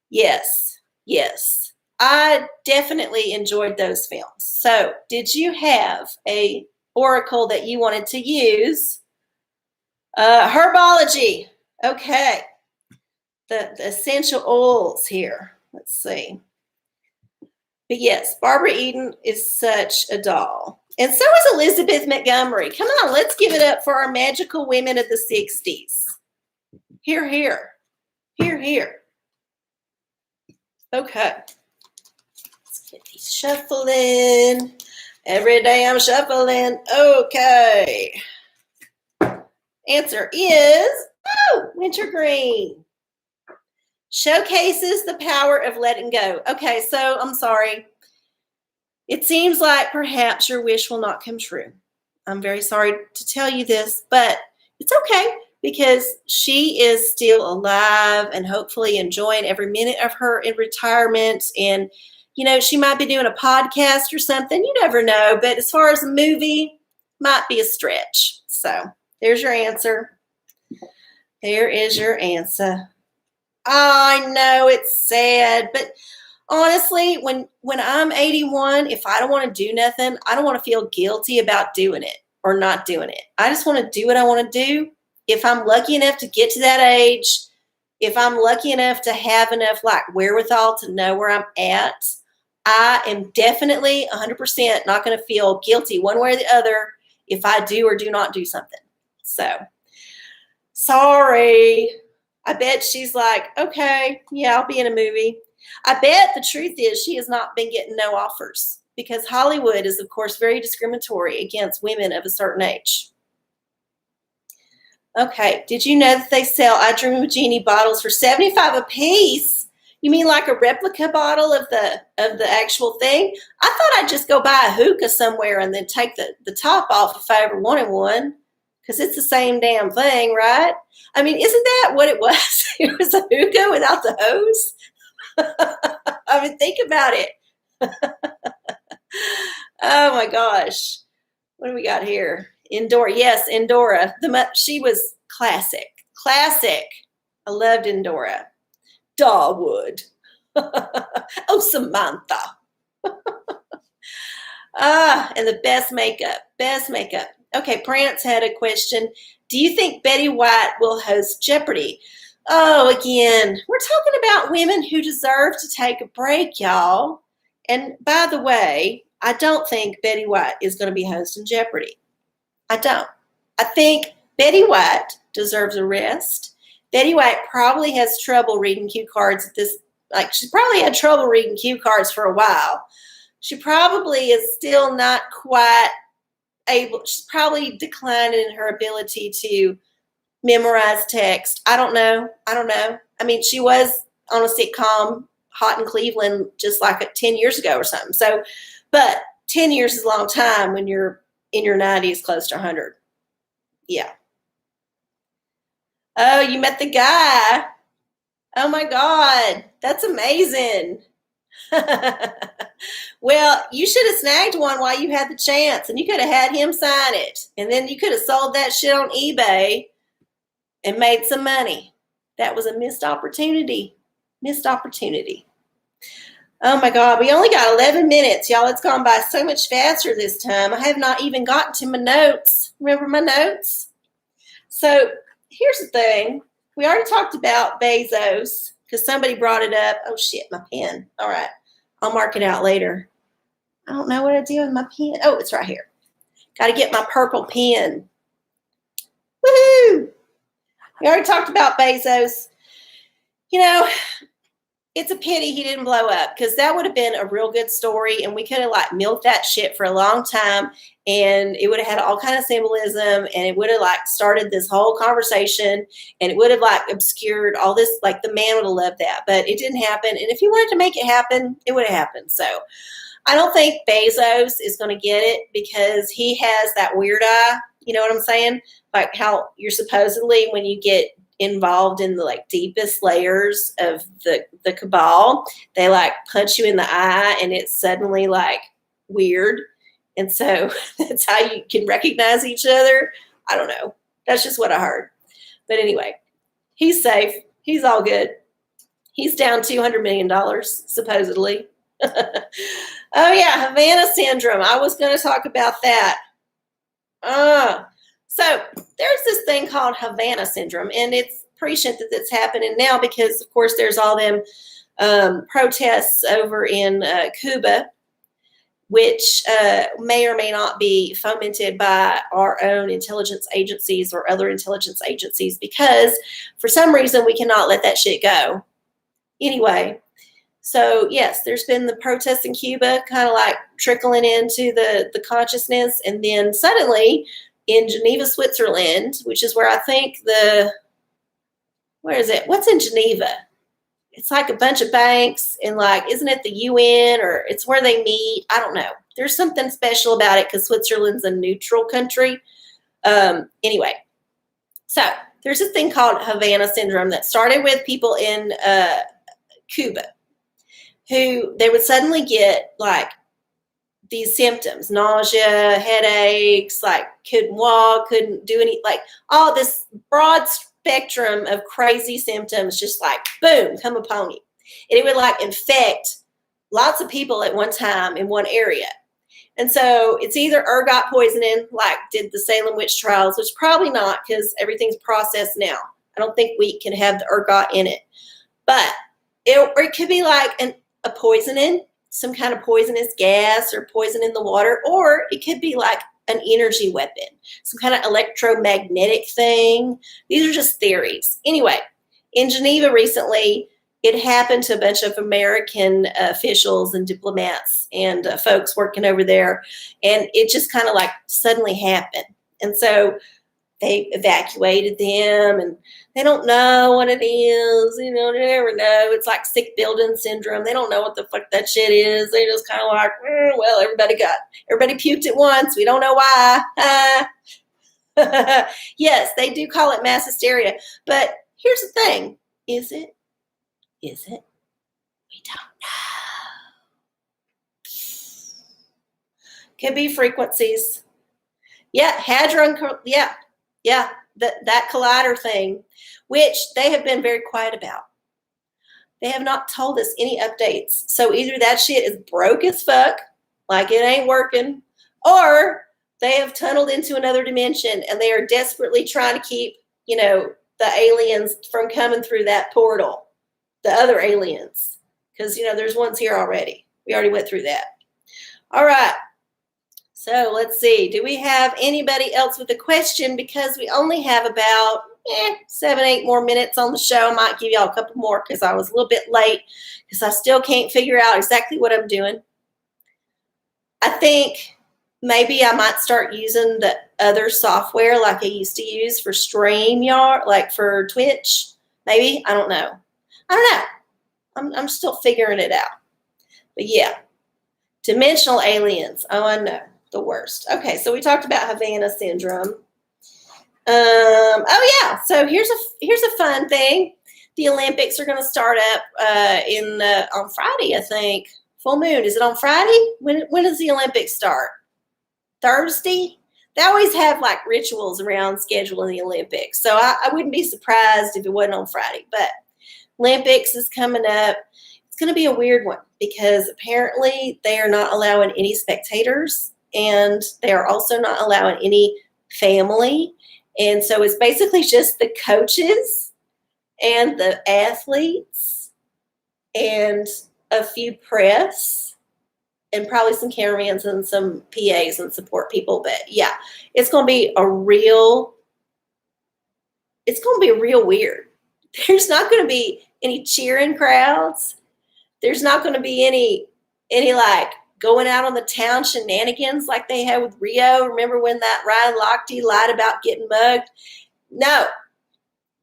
Yes. I definitely enjoyed those films. So did you have a oracle that you wanted to use? Herbology. Okay. The essential oils here. Let's see. But yes, Barbara Eden is such a doll. And so is Elizabeth Montgomery. Come on, let's give it up for our magical women of the 60s. Here. Okay. Let's get these shuffling. Every day I'm shuffling. Okay. Answer is, wintergreen. Showcases the power of letting go. Okay, so I'm sorry. It seems like perhaps your wish will not come true. I'm very sorry to tell you this, but it's okay. because she is still alive and hopefully enjoying every minute of her in retirement. And, she might be doing a podcast or something. You never know. But as far as a movie, might be a stretch. So there's your answer. There is your answer. I know it's sad, but honestly, when I'm 81, if I don't want to do nothing, I don't want to feel guilty about doing it or not doing it. I just want to do what I want to do. If I'm lucky enough to get to that age, if I'm lucky enough to have enough wherewithal to know where I'm at, I am definitely 100% not going to feel guilty one way or the other if I do or do not do something. So, sorry. I bet she's like, okay, yeah, I'll be in a movie. I bet the truth is she has not been getting no offers because Hollywood is, of course, very discriminatory against women of a certain age. Okay, did you know that they sell I Dream of Jeannie bottles for $75 a piece? You mean like a replica bottle of the actual thing? I thought I'd just go buy a hookah somewhere and then take the top off if I ever wanted one, because it's the same damn thing, right? I mean, isn't that what it was? It was a hookah without the hose. I mean, think about it. Oh my gosh. What do we got here? Endora. Yes, Endora. She was classic. Classic. I loved Endora. Darwood. Oh, Samantha. And the best makeup. Best makeup. Okay, Prance had a question. Do you think Betty White will host Jeopardy? Oh, again, we're talking about women who deserve to take a break, y'all. And by the way, I don't think Betty White is going to be hosting Jeopardy. I don't. I think Betty White deserves a rest. Betty White probably has trouble reading cue cards at this. She's probably had trouble reading cue cards for a while. She probably is still not quite able. She's probably declining in her ability to memorize text. I don't know. I mean, she was on a sitcom, Hot in Cleveland, just 10 years ago or something. So, but 10 years is a long time when you're in your 90s, close to 100. Yeah. Oh, you met the guy. Oh my God. That's amazing. Well, you should have snagged one while you had the chance, and you could have had him sign it. And then you could have sold that shit on eBay and made some money. That was a missed opportunity. Missed opportunity. Oh my God, we only got 11 minutes, y'all. It's gone by so much faster this time. I have not even gotten to my notes. Remember my notes? So here's the thing. We already talked about Bezos because somebody brought it up. Oh shit, my pen. All right. I'll mark it out later. I don't know what I do with my pen. Oh, it's right here. Got to get my purple pen. Woohoo! We already talked about Bezos. It's a pity he didn't blow up, because that would have been a real good story, and we could have milked that shit for a long time, and it would have had all kind of symbolism, and it would have started this whole conversation, and it would have obscured all this. The man would have loved that, but it didn't happen. And if he wanted to make it happen, it would have happened. So I don't think Bezos is going to get it, because he has that weird eye. You know what I'm saying? Like how you're supposedly, when you get involved in the deepest layers of the cabal, they punch you in the eye and it's suddenly weird. And so that's how you can recognize each other. I don't know. That's just what I heard. But anyway, he's safe. He's all good. He's down $200 million, supposedly. Oh yeah, Havana syndrome. I was going to talk about that. So there's this thing called Havana syndrome, and it's prescient that it's happening now because, of course, there's all them protests over in Cuba, which may or may not be fomented by our own intelligence agencies or other intelligence agencies, because for some reason we cannot let that shit go. Anyway, so yes, there's been the protests in Cuba kind of trickling into the consciousness, and then suddenly in Geneva, Switzerland, which is where I think where is it? What's in Geneva? It's a bunch of banks, and isn't it the UN, or it's where they meet? I don't know. There's something special about it because Switzerland's a neutral country. Anyway, so there's a thing called Havana syndrome that started with people in Cuba who they would suddenly get like these symptoms, nausea, headaches, like couldn't walk, couldn't do any, like all this broad spectrum of crazy symptoms, just like boom, come upon you. And it would like infect lots of people at one time in one area. And so it's either ergot poisoning, like did the Salem witch trials, which probably not because everything's processed now. I don't think wheat can have the ergot in it. But it could be like a poisoning, some kind of poisonous gas or poison in the water, or it could be like an energy weapon, some kind of electromagnetic thing. These are just theories. Anyway, in Geneva recently, it happened to a bunch of American officials and diplomats and folks working over there, and it just kind of like suddenly happened. And so they evacuated them, and they don't know what it is. You know, they never know. It's like sick building syndrome. They don't know what the fuck that shit is. They just kind of like, well, everybody puked at once. We don't know why. Yes, they do call it mass hysteria. But here's the thing. Is it? Is it? We don't know. Could be frequencies. Yeah, hadron. Yeah, that collider thing, which they have been very quiet about. They have not told us any updates. So either that shit is broke as fuck, like it ain't working, or they have tunneled into another dimension and they are desperately trying to keep, the aliens from coming through that portal, the other aliens, because, there's ones here already. We already went through that. All right. So let's see. Do we have anybody else with a question? Because we only have about 7-8 more minutes on the show. I might give y'all a couple more because I was a little bit late because I still can't figure out exactly what I'm doing. I think maybe I might start using the other software like I used to use for StreamYard, like for Twitch. Maybe. I don't know. I'm still figuring it out. But yeah. Dimensional aliens. Oh, I know. The worst. Okay, so we talked about Havana syndrome. Oh yeah, so here's a fun thing. The Olympics are going to start up on Friday, I think. Full moon. Is it on Friday? When does the Olympics start? Thursday? They always have like rituals around scheduling the Olympics, so I wouldn't be surprised if it wasn't on Friday. But Olympics is coming up. It's going to be a weird one because apparently they are not allowing any spectators. And they are also not allowing any family. And so it's basically just the coaches and the athletes and a few press and probably some cameramans and some PAs and support people. But yeah, it's going to be real weird. There's not going to be any cheering crowds. There's not going to be any like going out on the town shenanigans like they had with Rio. Remember when that Ryan Lochte lied about getting mugged? No.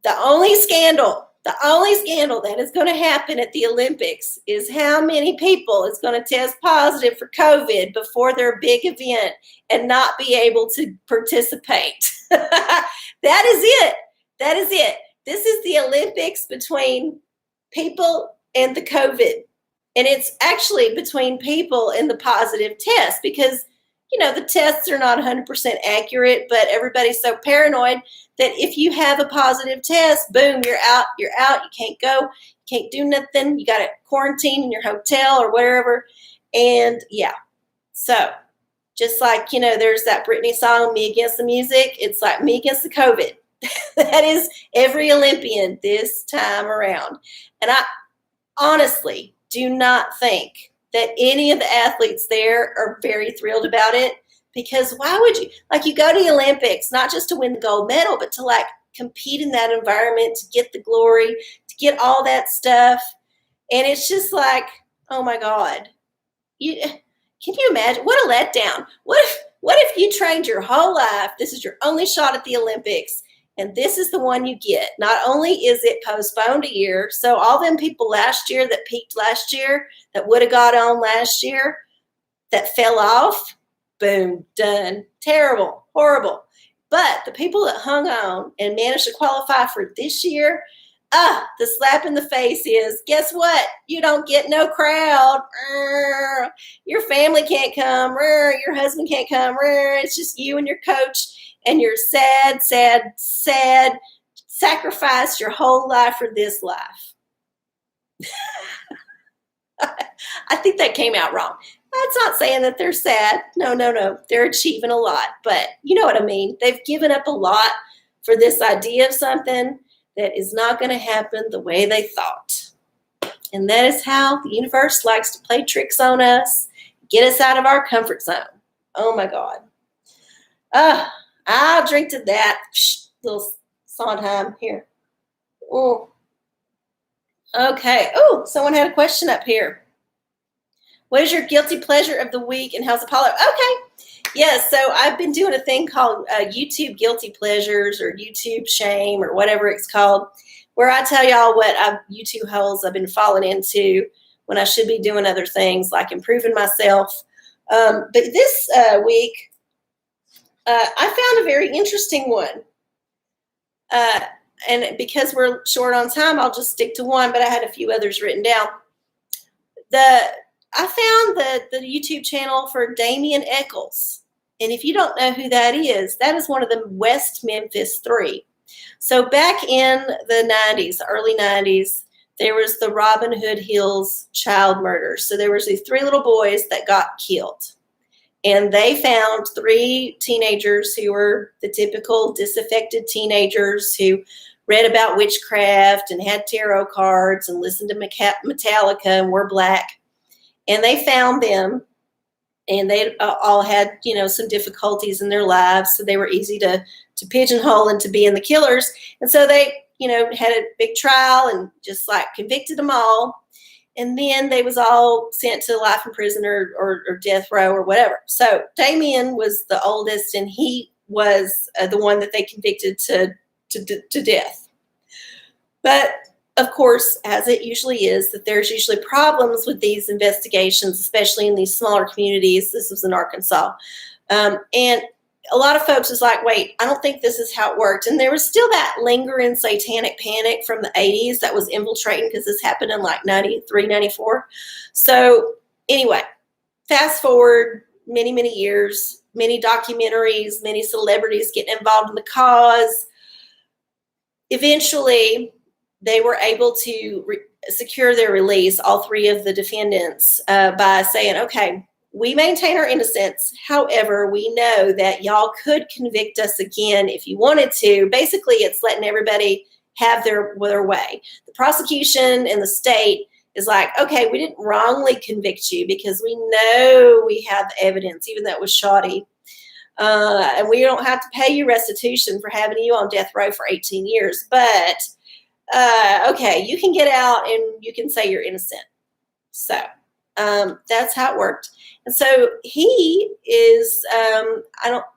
The only scandal that is going to happen at the Olympics is how many people is going to test positive for COVID before their big event and not be able to participate. That is it. That is it. This is the Olympics between people and the COVID. And it's actually between people and the positive test because, the tests are not 100% accurate, but everybody's so paranoid that if you have a positive test, boom, you're out, you can't go, you can't do nothing. You got to quarantine in your hotel or wherever. And yeah, so just like, there's that Britney song, Me Against the Music. It's like me against the COVID. That is every Olympian this time around. And I honestly do not think that any of the athletes there are very thrilled about it because why would you, like you go to the Olympics, not just to win the gold medal, but to like compete in that environment, to get the glory, to get all that stuff. And it's just like, oh my God, can you imagine? What a letdown. What if you trained your whole life? This is your only shot at the Olympics. And this is the one you get. Not only is it postponed a year, so all them people last year that peaked last year, that would have got on last year, that fell off, boom, done. Terrible, horrible. But the people that hung on and managed to qualify for this year, the slap in the face is, guess what? You don't get no crowd. Your family can't come. Your husband can't come. It's just you and your coach, and you're sad, sacrificed your whole life for this life. I think that came out wrong. That's not saying that they're sad. No. They're achieving a lot. But you know what I mean. They've given up a lot for this idea of something that is not going to happen the way they thought. And that is how the universe likes to play tricks on us, get us out of our comfort zone. Oh, my God. I'll drink to that. Little Sondheim here. Oh. Okay. Oh, someone had a question up here. What is your guilty pleasure of the week and how's Apollo? Okay. Yeah, so I've been doing a thing called YouTube Guilty Pleasures or YouTube Shame or whatever it's called, where I tell y'all what YouTube holes I've been falling into when I should be doing other things like improving myself. But this week, I found a very interesting one. And because we're short on time, I'll just stick to one, but I had a few others written down. I found the YouTube channel for Damien Eccles. And if you don't know who that is one of the West Memphis Three. So back in the 90s, early 90s, there was the Robin Hood Hills child murders. So there was these 3 little boys that got killed. And they found 3 teenagers who were the typical disaffected teenagers who read about witchcraft and had tarot cards and listened to Metallica and were black. And they found them, and they all had, some difficulties in their lives. So they were easy to pigeonhole into being the killers. And so they, had a big trial and just like convicted them all. And then they was all sent to life in prison or death row or whatever. So Damien was the oldest, and he was the one that they convicted to death. But of course, as it usually is, that there's usually problems with these investigations, especially in these smaller communities. This was in Arkansas. And a lot of folks was like, wait, I don't think this is how it worked. And there was still that lingering satanic panic from the 80s that was infiltrating because this happened in like 93, 94. So anyway, fast forward many, many years, many documentaries, many celebrities getting involved in the cause. Eventually, they were able to secure their release, all 3 of the defendants, by saying, okay, we maintain our innocence. However, we know that y'all could convict us again if you wanted to. Basically, it's letting everybody have their way. The prosecution and the state is like, okay, we didn't wrongly convict you because we know we have evidence, even though it was shoddy. And we don't have to pay you restitution for having you on death row for 18 years. But okay, you can get out and you can say you're innocent. So that's how it worked. And so he is, I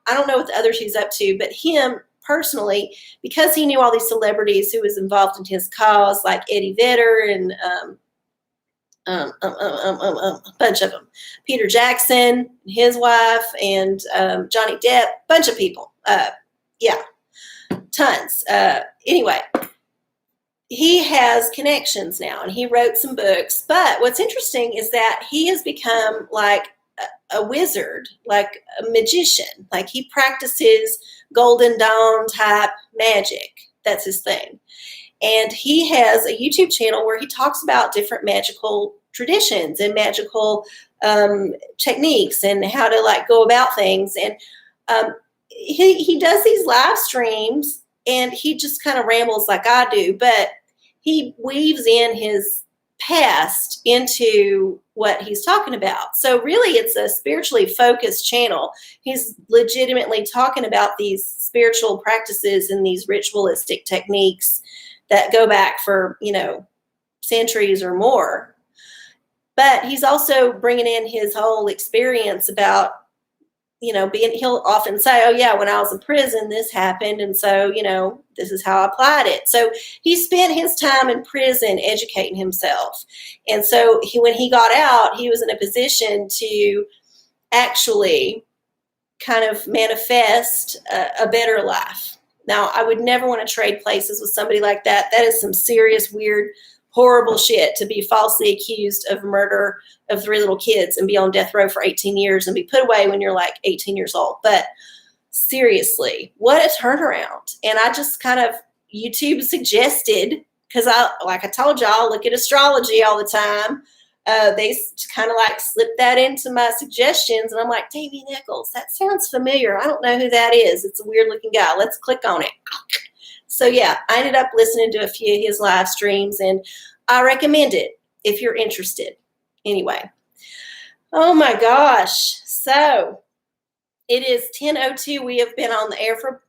don't know what the others he's up to, but him personally, because he knew all these celebrities who was involved in his cause, like Eddie Vedder and a bunch of them, Peter Jackson, his wife, and Johnny Depp, bunch of people. Yeah, tons. Anyway. He has connections now, and he wrote some books. But what's interesting is that he has become like a wizard, like a magician. Like he practices Golden Dawn type magic. That's his thing. And he has a YouTube channel where he talks about different magical traditions and magical techniques and how to like go about things. And he does these live streams, and he just kind of rambles like I do, but he weaves in his past into what he's talking about. So really it's a spiritually focused channel. He's legitimately talking about these spiritual practices and these ritualistic techniques that go back for, centuries or more. But he's also bringing in his whole experience about, he'll often say, oh yeah, when I was in prison, this happened. And so, this is how I applied it. So he spent his time in prison educating himself. And so when he got out, he was in a position to actually kind of manifest a better life. Now, I would never want to trade places with somebody like that. That is some serious, weird, horrible shit, to be falsely accused of murder of 3 little kids and be on death row for 18 years and be put away when you're like 18 years old. But seriously, what a turnaround. And I just kind of, YouTube suggested, because like I told y'all, look at astrology all the time. They kind of like slipped that into my suggestions, and I'm like, Davy Nichols, that sounds familiar. I don't know who that is. It's a weird looking guy. Let's click on it. So yeah, I ended up listening to a few of his live streams, and I recommend it if you're interested. Anyway, oh my gosh. So it is 10:02. We have been on the air for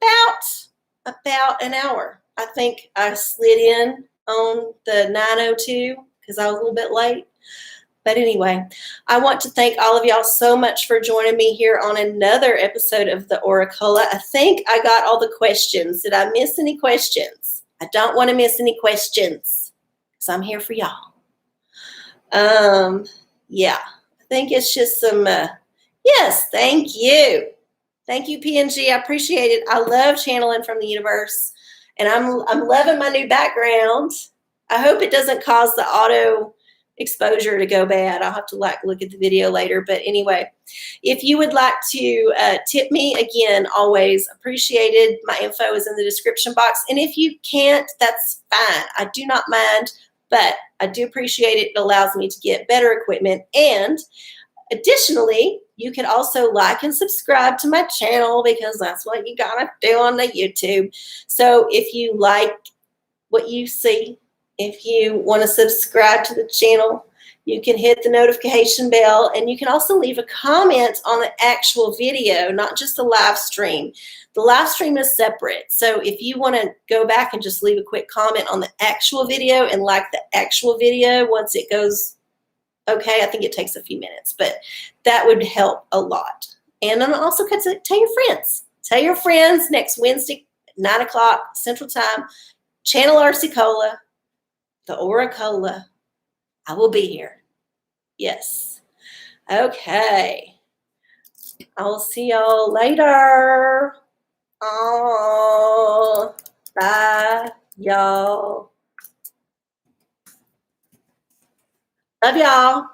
about an hour. I think I slid in on the 9:02 because I was a little bit late. But anyway, I want to thank all of y'all so much for joining me here on another episode of the OraCola. I think I got all the questions. Did I miss any questions? I don't want to miss any questions because I'm here for y'all. Yeah, I think it's just some, yes, thank you. Thank you, PNG. I appreciate it. I love channeling from the universe, and I'm loving my new background. I hope it doesn't cause the auto exposure to go bad. I'll have to look at the video later. But anyway, if you would like to tip me, again, always appreciated. My info is in the description box. And if you can't, that's fine. I do not mind, but I do appreciate it. It allows me to get better equipment. And additionally, you can also like and subscribe to my channel, because that's what you gotta do on the YouTube. So if you like what you see, if you want to subscribe to the channel, you can hit the notification bell, and you can also leave a comment on the actual video, not just the live stream. The live stream is separate. So if you want to go back and just leave a quick comment on the actual video and like the actual video once it goes okay, I think it takes a few minutes, but that would help a lot. And then also tell your friends. Tell your friends next Wednesday, 9 o'clock Central Time, channel arcieoracola, the OraCola. I will be here. Yes. Okay. I will see y'all later. Oh, bye, y'all. Love y'all.